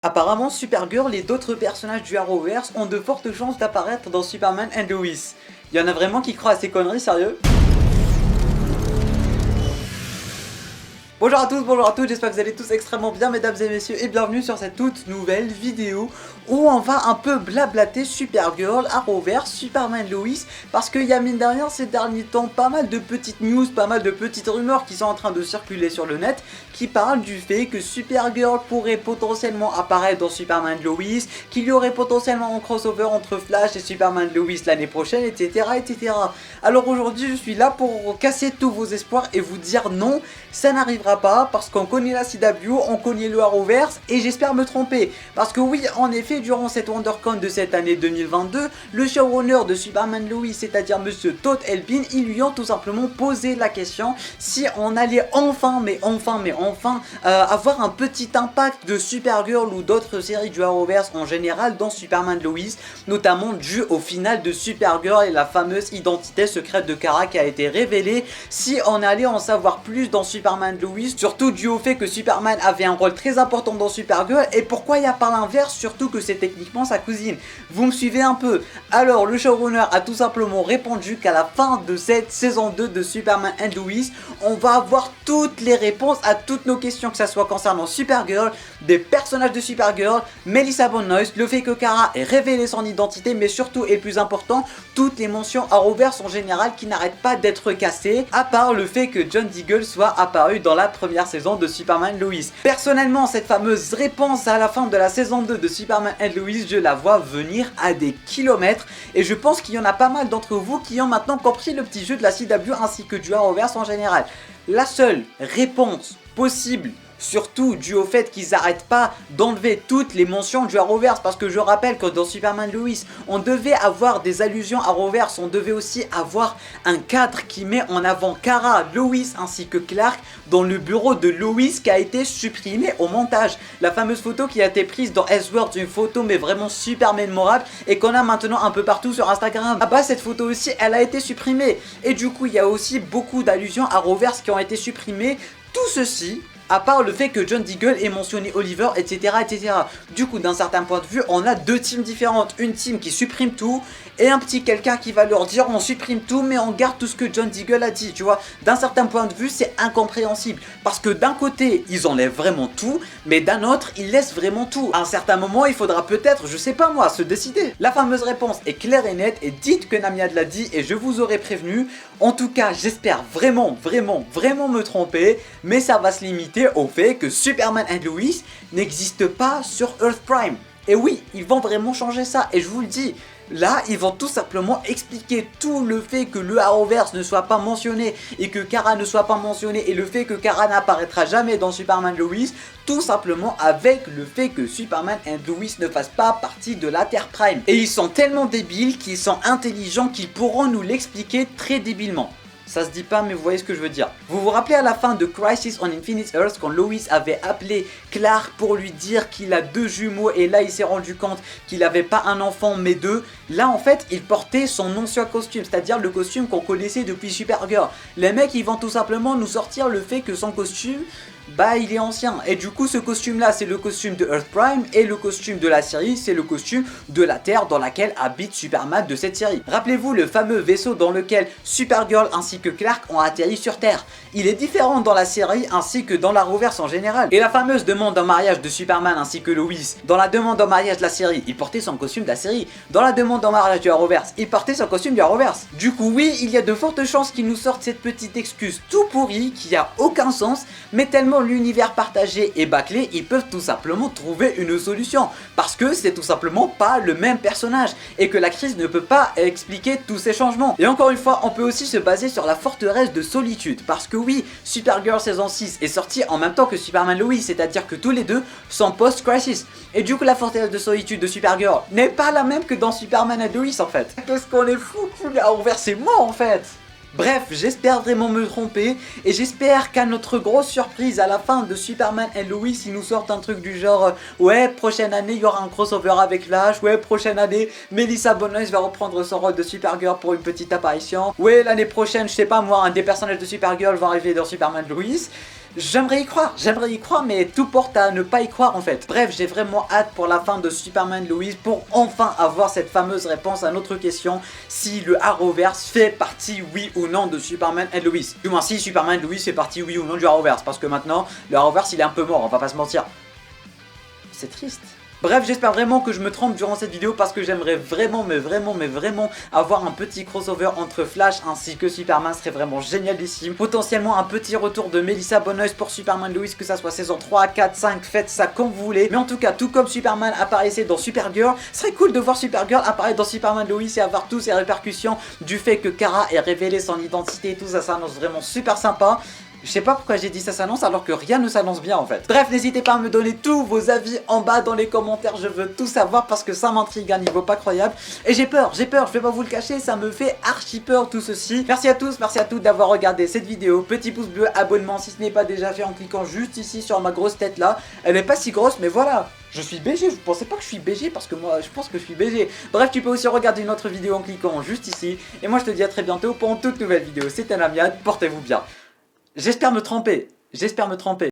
Apparemment, Supergirl et d'autres personnages du Arrowverse ont de fortes chances d'apparaître dans Superman and Lois. Y en a vraiment qui croient à ces conneries, sérieux? Bonjour à tous, j'espère que vous allez tous extrêmement bien mesdames et messieurs et bienvenue sur cette toute nouvelle vidéo où on va un peu blablater Supergirl, Arrowverse, Superman Lois parce qu'il y a mine de rien ces derniers temps pas mal de petites news, pas mal de petites rumeurs qui sont en train de circuler sur le net qui parlent du fait que Supergirl pourrait potentiellement apparaître dans Superman Lois, qu'il y aurait potentiellement un crossover entre Flash et Superman Lois l'année prochaine, etc. etc. Alors aujourd'hui je suis là pour casser tous vos espoirs et vous dire non, ça n'arrivera pas parce qu'on connaît la CW, on connaît le Arrowverse et j'espère me tromper parce que oui en effet durant cette WonderCon de cette année 2022 le showrunner de Superman Lois, c'est-à-dire monsieur Todd Elbin, ils lui ont tout simplement posé la question si on allait enfin avoir un petit impact de Supergirl ou d'autres séries du Arrowverse en général dans Superman Lois, notamment dû au final de Supergirl et la fameuse identité secrète de Kara qui a été révélée, si on allait en savoir plus dans Superman Lois, surtout dû au fait que Superman avait un rôle très important dans Supergirl et pourquoi il n'y a pas l'inverse, surtout que c'est techniquement sa cousine. Vous me suivez un peu? Alors le showrunner a tout simplement répondu qu'à la fin de cette saison 2 de Superman and Lois, on va avoir toutes les réponses à toutes nos questions, que ça soit concernant Supergirl, des personnages de Supergirl, Melissa Benoist, le fait que Kara ait révélé son identité, mais surtout et le plus important, toutes les mentions Arrowverse en général qui n'arrêtent pas d'être cassées, à part le fait que John Diggle soit apparu dans la première saison de Superman Lois. Personnellement, cette fameuse réponse à la fin de la saison 2 de Superman and Lois, je la vois venir à des kilomètres et je pense qu'il y en a pas mal d'entre vous qui ont maintenant compris le petit jeu de la CW ainsi que du Arrowverse en général. La seule réponse possible, surtout dû au fait qu'ils n'arrêtent pas d'enlever toutes les mentions du Arrowverse, parce que je rappelle que dans Superman Lois on devait avoir des allusions Arrowverse, on devait aussi avoir un cadre qui met en avant Kara, Lois ainsi que Clark dans le bureau de Lois qui a été supprimé au montage. La fameuse photo qui a été prise dans Elseworlds, une photo mais vraiment super mémorable et qu'on a maintenant un peu partout sur Instagram. Ah bah cette photo aussi elle a été supprimée et du coup il y a aussi beaucoup d'allusions Arrowverse qui ont été supprimées. Tout ceci à part le fait que John Diggle ait mentionné Oliver, etc. etc. Du coup, d'un certain point de vue, on a deux teams différentes. Une team qui supprime tout et un petit quelqu'un qui va leur dire on supprime tout mais on garde tout ce que John Diggle a dit, tu vois. D'un certain point de vue, c'est incompréhensible. Parce que d'un côté, ils enlèvent vraiment tout, mais d'un autre, ils laissent vraiment tout. À un certain moment, il faudra peut-être, je sais pas moi, se décider. La fameuse réponse est claire et nette et dites que Namiad l'a dit et je vous aurais prévenu. En tout cas, j'espère vraiment me tromper, mais ça va se limiter au fait que Superman and Lois n'existe pas sur Earth Prime. Et oui, ils vont vraiment changer ça, et je vous le dis, là, ils vont tout simplement expliquer tout le fait que le Arrowverse ne soit pas mentionné et que Kara ne soit pas mentionné et le fait que Kara n'apparaîtra jamais dans Superman Lois, tout simplement avec le fait que Superman and Lois ne fasse pas partie de la Terre Prime. Et ils sont tellement débiles qu'ils sont intelligents qu'ils pourront nous l'expliquer très débilement. Ça se dit pas mais vous voyez ce que je veux dire. Vous vous rappelez à la fin de Crisis on Infinite Earths quand Lois avait appelé Clark pour lui dire qu'il a deux jumeaux et là il s'est rendu compte qu'il avait pas un enfant mais deux. Là en fait il portait son ancien costume, c'est-à-dire le costume qu'on connaissait depuis Supergirl. Les mecs ils vont tout simplement nous sortir le fait que son costume bah il est ancien et du coup ce costume là c'est le costume de Earth Prime et le costume de la série c'est le costume de la Terre dans laquelle habite Superman de cette série. Rappelez-vous le fameux vaisseau dans lequel Supergirl ainsi que Clark ont atterri sur Terre. Il est différent dans la série ainsi que dans l'Arrowverse en général. Et la fameuse demande en mariage de Superman ainsi que Lois, dans la demande en mariage de la série, il portait son costume de la série. Dans la demande en mariage du Arrowverse, il portait son costume du Arrowverse. Du coup oui, il y a de fortes chances qu'ils nous sortent cette petite excuse tout pourrie qui a aucun sens, mais tellement l'univers partagé est bâclé, ils peuvent tout simplement trouver une solution. Parce que c'est tout simplement pas le même personnage et que la crise ne peut pas expliquer tous ces changements. Et encore une fois, on peut aussi se baser sur la forteresse de solitude. Parce que oui, Supergirl saison 6 est sortie en même temps que Superman Lois, c'est-à-dire que tous les deux sont post-crisis. Et du coup la forteresse de solitude de Supergirl n'est pas la même que dans Superman and Lois en fait. Qu'est-ce qu'on est fou, c'est moi en fait. Bref, j'espère vraiment me tromper et j'espère qu'à notre grosse surprise à la fin de Superman and Lois, ils nous sortent un truc du genre ouais, prochaine année il y aura un crossover avec Flash, ouais, prochaine année Melissa Benoist va reprendre son rôle de Supergirl pour une petite apparition, ouais, l'année prochaine, je sais pas moi, un des personnages de Supergirl va arriver dans Superman Lois. J'aimerais y croire, mais tout porte à ne pas y croire en fait. Bref, j'ai vraiment hâte pour la fin de Superman Lois pour enfin avoir cette fameuse réponse à notre question si le Arrowverse fait partie oui ou non de Superman et Lois. Du moins si Superman Lois fait partie oui ou non du Arrowverse, parce que maintenant le Arrowverse il est un peu mort, on va pas se mentir. C'est triste. Bref, j'espère vraiment que je me trompe durant cette vidéo parce que j'aimerais vraiment, mais vraiment avoir un petit crossover entre Flash ainsi que Superman, serait vraiment génialissime. Potentiellement un petit retour de Melissa Benoist pour Superman Lois, que ça soit saison 3, 4, 5, faites ça comme vous voulez. Mais en tout cas, tout comme Superman apparaissait dans Supergirl, ce serait cool de voir Supergirl apparaître dans Superman Lois et avoir tous ces répercussions du fait que Kara ait révélé son identité et tout ça, ça annonce vraiment super sympa. Je sais pas pourquoi j'ai dit ça s'annonce alors que rien ne s'annonce bien en fait. Bref, n'hésitez pas à me donner tous vos avis en bas dans les commentaires, je veux tout savoir parce que ça m'intrigue à un niveau pas croyable. Et j'ai peur, je vais pas vous le cacher, ça me fait archi peur tout ceci. Merci à tous, merci à toutes d'avoir regardé cette vidéo. Petit pouce bleu, abonnement si ce n'est pas déjà fait en cliquant juste ici sur ma grosse tête là. Elle est pas si grosse mais voilà. Je suis BG, vous pensez pas que je suis BG parce que moi je pense que je suis BG. Bref, tu peux aussi regarder une autre vidéo en cliquant juste ici. Et moi je te dis à très bientôt pour une toute nouvelle vidéo. C'était Namiad, portez-vous bien. J'espère me tromper.